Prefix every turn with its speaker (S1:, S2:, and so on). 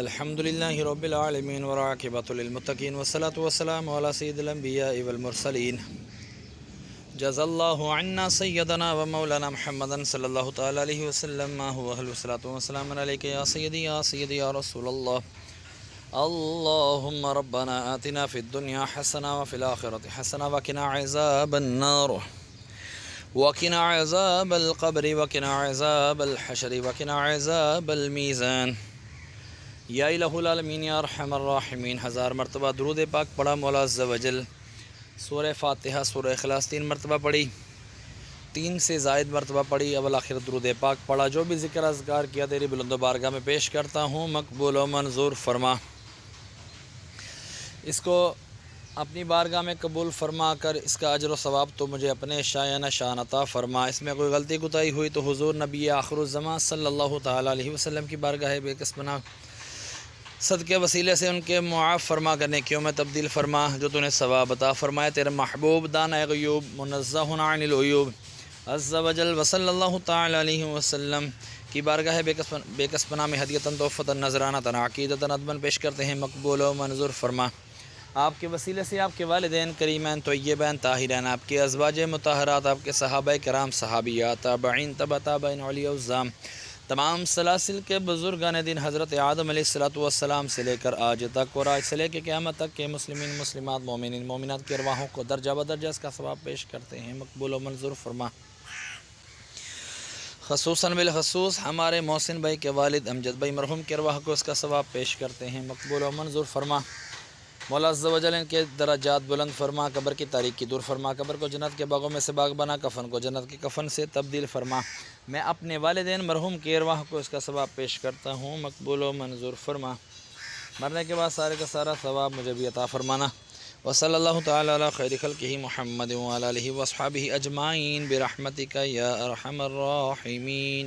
S1: الحمد لله رب العالمين والعاقبة للمتقين والصلاة والسلام على سيد الأنبياء والمرسلين جزا الله عنا سيدنا ومولانا محمدا صلى الله تعالى عليه وسلم ما هو أهل الصلاة والسلام عليك يا سيدي يا سيدي يا رسول الله. اللهم ربنا آتنا في الدنيا حسنة وفي الآخرة حسنة وقنا عذاب النار وقنا عذاب القبر وقنا عذاب الحشر وقنا عذاب الميزان. یا الہ العالمین یا ارحم الراحمین. 1000 مرتبہ درود پاک پڑھا مولا عز و جل. سورہ فاتحہ سورہ اخلاص 3 مرتبہ پڑھی، 3 سے زائد مرتبہ پڑھی، اول آخر درود پاک پڑھا. جو بھی ذکر اذکار کیا تیری بلند و بارگاہ میں پیش کرتا ہوں، مقبول و منظور فرما. اس کو اپنی بارگاہ میں قبول فرما کر اس کا اجر و ثواب تو مجھے اپنے شایانہ شان عطا فرما. اس میں کوئی غلطی کوتاہی ہوئی تو حضور نبی آخر الزمان صلی اللہ تعالیٰ علیہ وسلم کی بارگاہ بے قسمنا صدقے وسیلے سے ان کے معاف فرما کرنے کیوں میں تبدیل فرما. جو تو نے ثواب عطا فرمائے تیرے محبوب دانہ غیوب منزہ عن العیوب عز و جل وصلی اللہ تعالی علیہ وسلم کی بارگاہ بے قسمنا میں ہدیتاً تحفتاً نذرانۃ عقیدتاً ادباً پیش کرتے ہیں، مقبول و منظور فرما. آپ کے وسیلے سے آپ کے والدین کریمین طیبین طاہرین، آپ کے ازواج مطہرات، آپ کے صحابہ کرام صحابیات، تابعین تبع تابعین اولیاء الظام، تمام سلاسل کے بزرگان دین حضرت آدم علیہ السلام سے لے کر آج تک اور آج سے لے کے قیامت تک کے مسلمین مسلمات مومنین مومنات کی ارواحوں کو درجہ بدرجہ اس کا ثواب پیش کرتے ہیں، مقبول و منظور فرما. خصوصاً بالخصوص ہمارے محسن بھائی کے والد امجد بھائی مرحوم کی ارواح کو اس کا ثواب پیش کرتے ہیں، مقبول و منظور فرما. مولا عز و جل ان کے درجات بلند فرما، قبر کی تاریکی دور فرما، قبر کو جنت کے باغوں میں سے باغ بنا، کفن کو جنت کے کفن سے تبدیل فرما. میں اپنے والدین مرحوم کی ارواح کو اس کا ثواب پیش کرتا ہوں، مقبول و منظور فرما. مرنے کے بعد سارے کا سارا ثواب مجھے بھی عطا فرمانا. وصلی اللہ تعالی علی خیر خلقہ محمد وعلی آلہ واصحابہ اجمعین برحمتک یا ارحم الراحمین.